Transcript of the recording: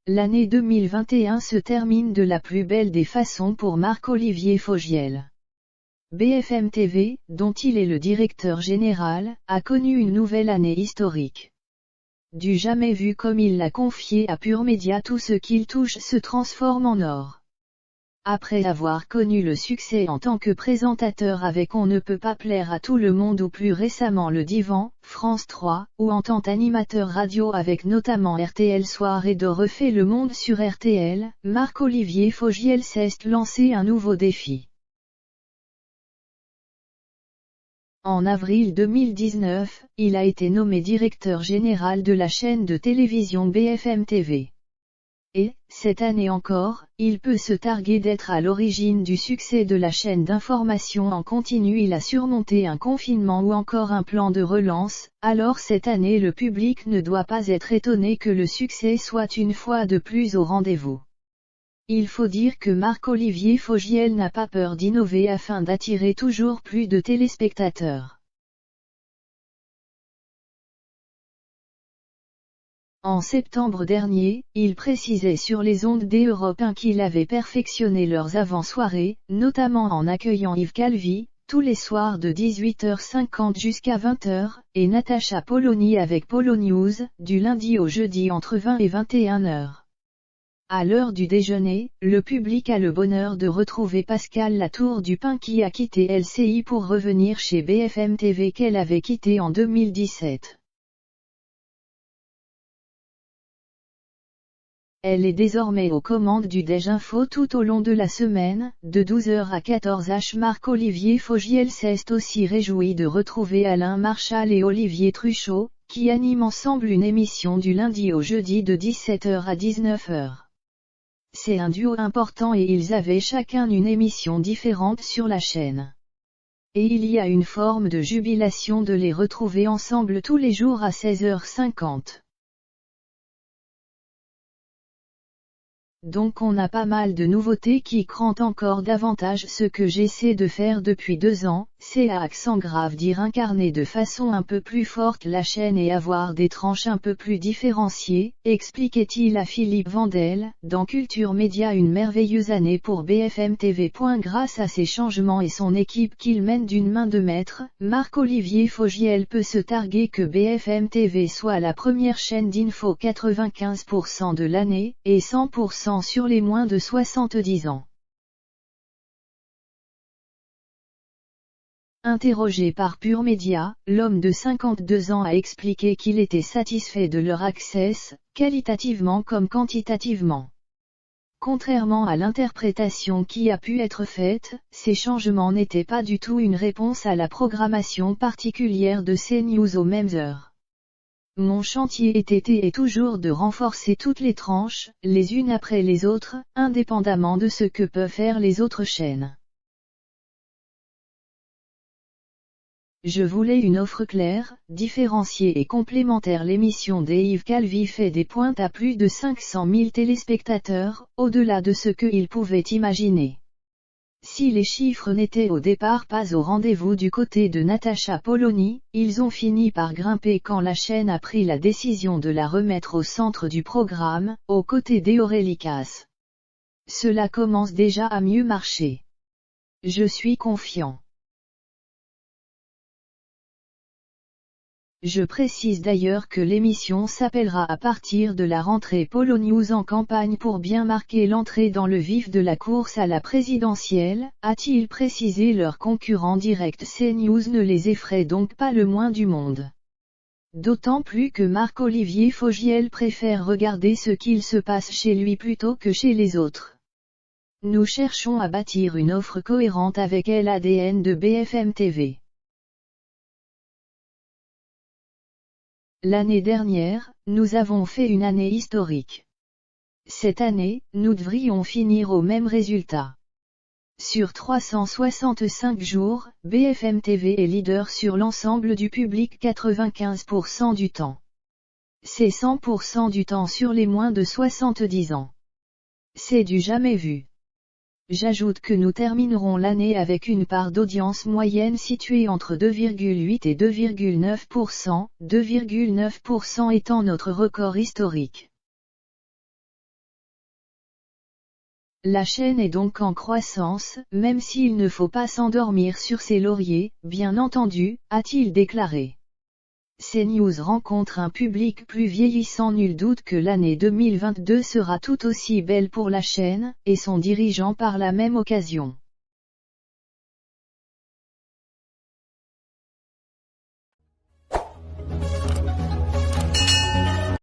L'année 2021 se termine de la plus belle des façons pour Marc-Olivier Fogiel. BFM TV, dont il est le directeur général, a connu une nouvelle année historique. Du jamais vu comme il l'a confié à Pure Média, tout ce qu'il touche se transforme en or. Après avoir connu le succès en tant que présentateur avec On ne peut pas plaire à tout le monde ou plus récemment Le Divan, France 3, ou en tant qu'animateur radio avec notamment RTL Soir et de Refait le Monde sur RTL, Marc-Olivier Fogiel s'est lancé un nouveau défi. En avril 2019, il a été nommé directeur général de la chaîne de télévision BFM TV. Et, cette année encore, il peut se targuer d'être à l'origine du succès de la chaîne d'information en continu. Il a surmonté un confinement ou encore un plan de relance, alors cette année le public ne doit pas être étonné que le succès soit une fois de plus au rendez-vous. Il faut dire que Marc-Olivier Fogiel n'a pas peur d'innover afin d'attirer toujours plus de téléspectateurs. En septembre dernier, il précisait sur les ondes d'Europe 1 qu'il avait perfectionné leurs avant-soirées, notamment en accueillant Yves Calvi, tous les soirs de 18h50 jusqu'à 20h, et Natacha Polony avec Polo News, du lundi au jeudi entre 20 et 21h. À l'heure du déjeuner, le public a le bonheur de retrouver Pascal Latour du Pin qui a quitté LCI pour revenir chez BFM TV qu'elle avait quitté en 2017. Elle est désormais aux commandes du Déj Info tout au long de la semaine, de 12h à 14h. Marc-Olivier Fogiel s'est aussi réjoui de retrouver Alain Marchal et Olivier Truchot, qui animent ensemble une émission du lundi au jeudi de 17h à 19h. C'est un duo important et ils avaient chacun une émission différente sur la chaîne. Et il y a une forme de jubilation de les retrouver ensemble tous les jours à 16h50. Donc on a pas mal de nouveautés qui crantent encore davantage ce que j'essaie de faire depuis 2 ans, c'est à accent grave dire incarner de façon un peu plus forte la chaîne et avoir des tranches un peu plus différenciées, expliquait-il à Philippe Vandel, dans Culture Média. Une merveilleuse année pour BFM TV. Grâce à ces changements et son équipe qu'il mène d'une main de maître, Marc-Olivier Fogiel peut se targuer que BFM TV soit la première chaîne d'info 95% de l'année, et 100% sur les moins de 70 ans. Interrogé par Pure Média, l'homme de 52 ans a expliqué qu'il était satisfait de leur access, qualitativement comme quantitativement. Contrairement à l'interprétation qui a pu être faite, ces changements n'étaient pas du tout une réponse à la programmation particulière de CNews aux mêmes heures. Mon chantier était et toujours de renforcer toutes les tranches, les unes après les autres, indépendamment de ce que peuvent faire les autres chaînes. Je voulais une offre claire, différenciée et complémentaire. L'émission d'Yves Calvi fait des pointes à plus de 500 000 téléspectateurs, au-delà de ce qu'ils pouvaient imaginer. Si les chiffres n'étaient au départ pas au rendez-vous du côté de Natacha Polony, ils ont fini par grimper quand la chaîne a pris la décision de la remettre au centre du programme, aux côtés d'Aurélie Casse. Cela commence déjà à mieux marcher. Je suis confiant. Je précise d'ailleurs que l'émission s'appellera à partir de la rentrée Polo News en campagne pour bien marquer l'entrée dans le vif de la course à la présidentielle, a-t-il précisé. Leur concurrent direct CNews ne les effraie donc pas le moins du monde. D'autant plus que Marc-Olivier Fogiel préfère regarder ce qu'il se passe chez lui plutôt que chez les autres. Nous cherchons à bâtir une offre cohérente avec l'ADN de BFM TV. L'année dernière, nous avons fait une année historique. Cette année, nous devrions finir au même résultat. Sur 365 jours, BFM TV est leader sur l'ensemble du public 95% du temps. C'est 100% du temps sur les moins de 70 ans. C'est du jamais vu. J'ajoute que nous terminerons l'année avec une part d'audience moyenne située entre 2,8 et 2,9%, 2,9% étant notre record historique. La chaîne est donc en croissance, même s'il ne faut pas s'endormir sur ses lauriers, bien entendu, a-t-il déclaré. CNews rencontre un public plus vieillissant. Nul doute que l'année 2022 sera tout aussi belle pour la chaîne, et son dirigeant par la même occasion.